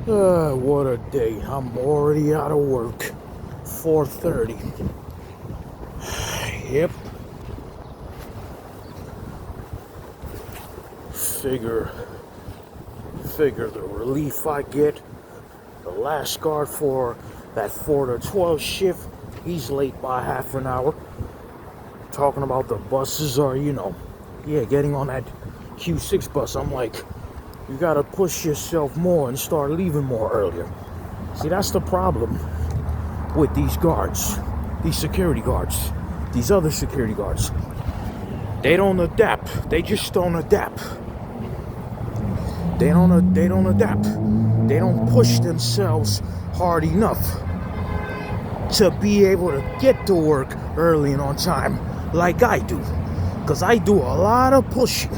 What a day. I'm already out of work. 4:30. Yep. Figure the relief I get. The last guard for that 4 to 12 shift, he's late by half an hour. Talking about the buses are, getting on that Q6 bus. I'm like, you gotta push yourself more and start leaving more earlier. See, that's the problem with these guards, these security guards, these other security guards. They don't adapt. They just don't adapt. They don't adapt. They don't push themselves hard enough to be able to get to work early and on time like I do. Because I do a lot of pushing.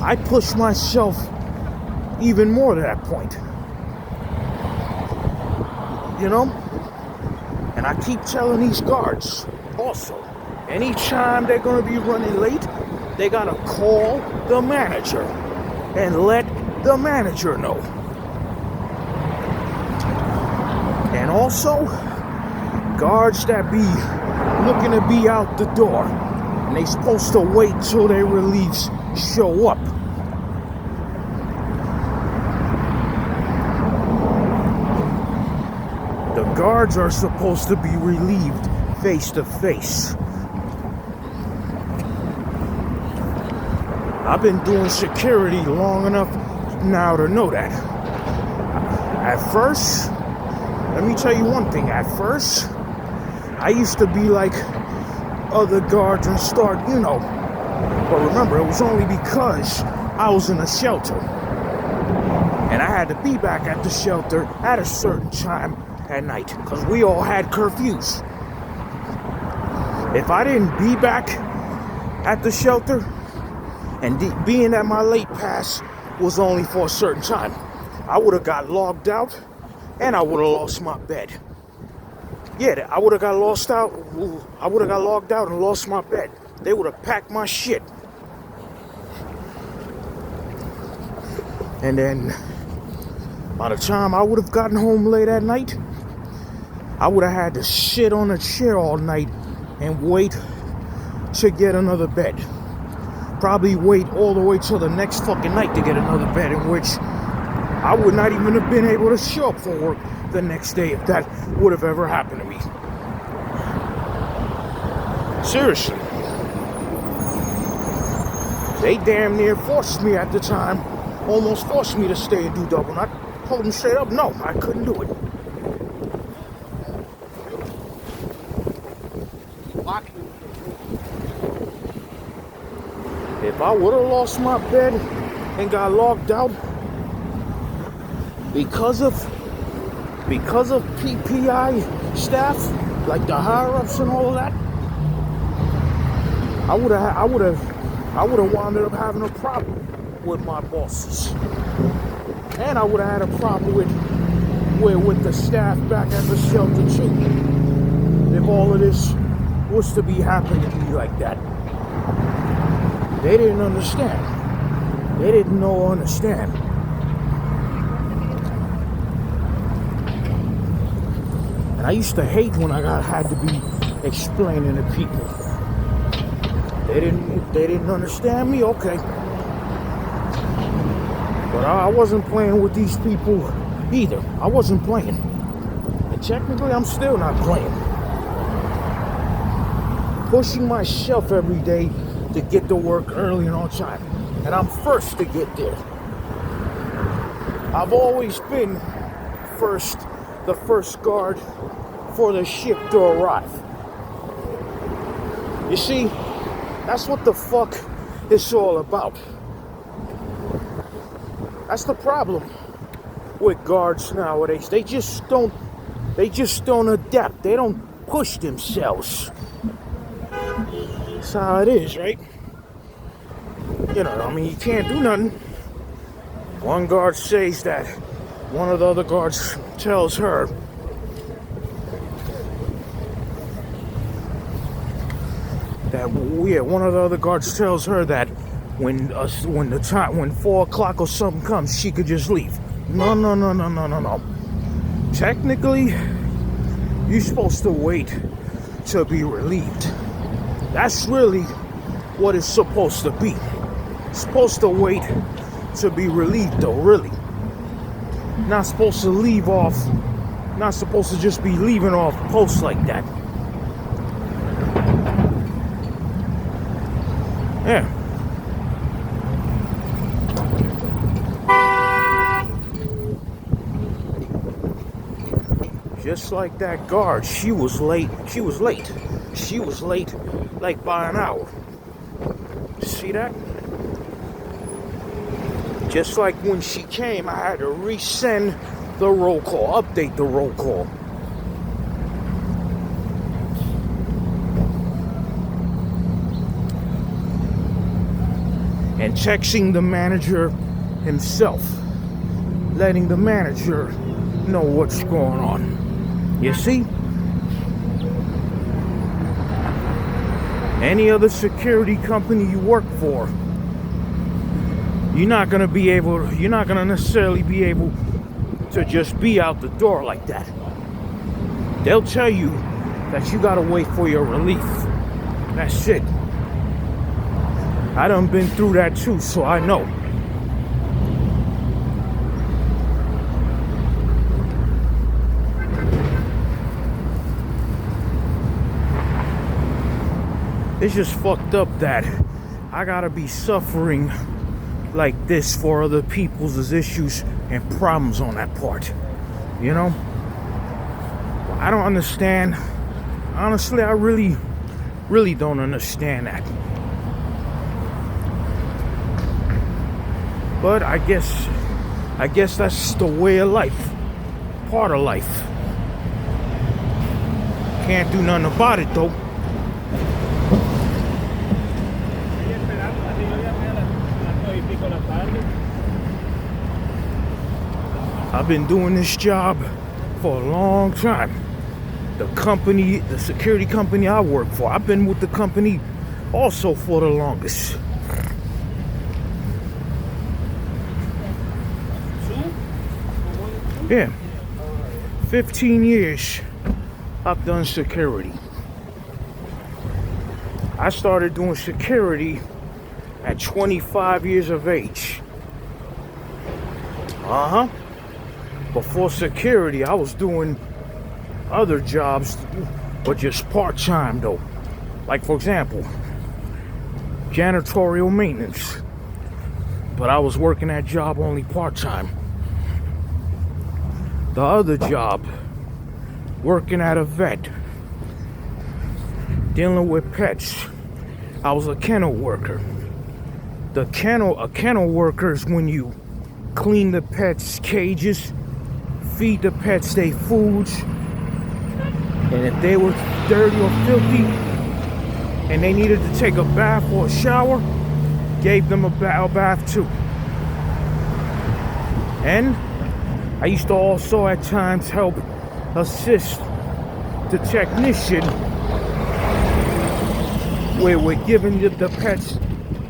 I push myself even more to that point. And I keep telling these guards also, anytime they're going to be running late, they got to call the manager and let the manager know. And also, guards that be looking to be out the door, and they supposed to wait till their reliefs show up. The guards are supposed to be relieved face to face. I've been doing security long enough now to know that. At first, let me tell you one thing. At first, I used to be like other guards and start, But remember, it was only because I was in a shelter. And I had to be back at the shelter at a certain time at night, because we all had curfews. If I didn't be back at the shelter, and being that my late pass was only for a certain time, I would have got logged out, and I would have lost my bed. Yeah, I would have got logged out and lost my bed. They would have packed my shit. And then, by the time I would have gotten home late at night, I would have had to sit on a chair all night and wait to get another bed. Probably wait all the way till the next fucking night to get another bed, in which I would not even have been able to show up for work the next day if that would have ever happened to me. Seriously. They damn near forced me at the time, almost forced me to stay and do double. And I told them straight up, no, I couldn't do it. If I would have lost my bed and got logged out because of PPI staff, like the higher ups and all of that, I would have wound up having a problem with my bosses, and I would have had a problem with the staff back at the shelter too, if all of this was to be happening to me like that. They didn't understand. They didn't understand. And I used to hate when I had to be explaining to people. They didn't understand me, okay. But I wasn't playing with these people either. I wasn't playing. And technically, I'm still not playing. Pushing myself every day to get to work early and on time. And I'm first to get there. I've always been the first guard for the shift to arrive. You see, that's what the fuck it's all about. That's the problem with guards nowadays. They just don't adapt. They don't push themselves. That's how it is, right? You can't do nothing. One guard says that one of the other guards tells her that, one of the other guards tells her that when 4 o'clock or something comes, she could just leave. No, no, no, no, no, no, no. Technically, you're supposed to wait to be relieved. That's really what it's supposed to be. It's supposed to wait to be relieved, though, really. Not supposed to leave off, not supposed to just be leaving off posts like that. Yeah. Just like that guard, she was late. She was late like by an hour. See that? Just like when she came, I had to resend the roll call, update the roll call. And texting the manager himself, letting the manager know what's going on. You see? Any other security company you work for, you're not gonna necessarily be able to just be out the door like that. They'll tell you that you gotta wait for your relief. That's it. I done been through that too, so I know. It's just fucked up that I gotta be suffering like this for other people's issues and problems on that part. You know? I don't understand. Honestly, I really don't understand that. But I guess that's the way of life. Part of life. Can't do nothing about it though. I've been doing this job for a long time. The security company I work for, I've been with the company also for the longest. Yeah, 15 years I've done security. I started doing security at 25 years of age. Before security, I was doing other jobs, but just part-time though. Like for example, janitorial maintenance. But I was working that job only part-time. The other job, working at a vet, dealing with pets. I was a kennel worker. A kennel worker is when you clean the pets' cages, feed the pets their foods, and if they were dirty or filthy and they needed to take a bath or a shower, gave them a bath too. And I used to also at times help assist the technician where we're giving the pets,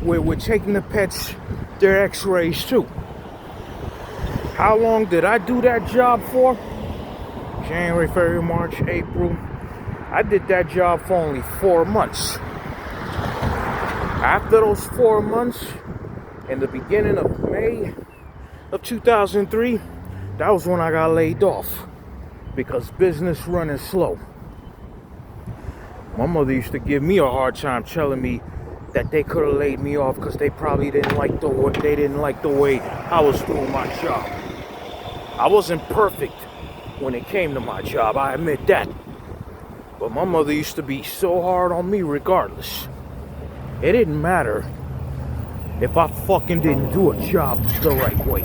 where we're taking the pets their x-rays too. How long did I do that job for? January, February, March, April. I did that job for only 4 months. After those 4 months, in the beginning of May of 2003, that was when I got laid off because business running slow. My mother used to give me a hard time telling me that they could have laid me off because they probably didn't like the way I was doing my job. I wasn't perfect when it came to my job, I admit that. But my mother used to be so hard on me regardless. It didn't matter if I fucking didn't do a job the right way.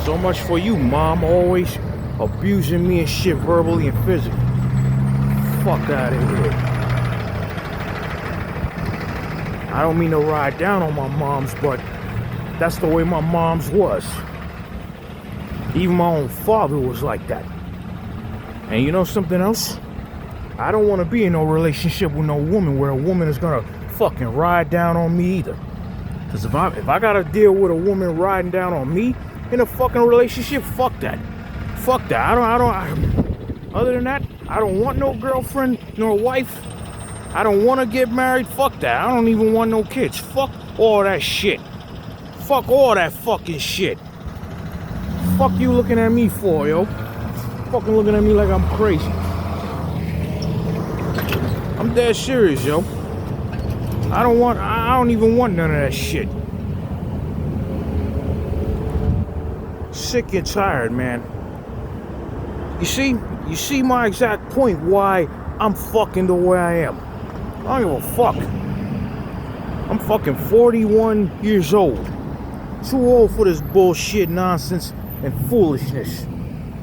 So much for you, Mom, always abusing me and shit verbally and physically. Fuck out of here. I don't mean to ride down on my moms, but that's the way my mom's was. Even my own father was like that. And you know something else? I don't want to be in no relationship with no woman where a woman is gonna fucking ride down on me either. Cause if I gotta deal with a woman riding down on me in a fucking relationship, fuck that. Fuck that. Other than that, I don't want no girlfriend nor wife. I don't want to get married. Fuck that. I don't even want no kids. Fuck all that shit. Fuck all that fucking shit. Fuck you looking at me for, yo. Fucking looking at me like I'm crazy. I'm dead serious, yo. I don't even want none of that shit. Sick and tired, man. You see my exact point why I'm fucking the way I am. I don't give a fuck. I'm fucking 41 years old. Too old for this bullshit nonsense and foolishness.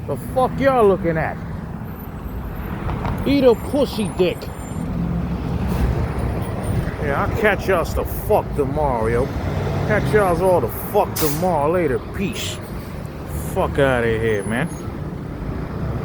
The fuck y'all looking at? Eat a pussy dick. Yeah, I'll catch y'all the fuck tomorrow, yo. Catch y'all all the fuck tomorrow. Later, peace. Fuck out of here, man.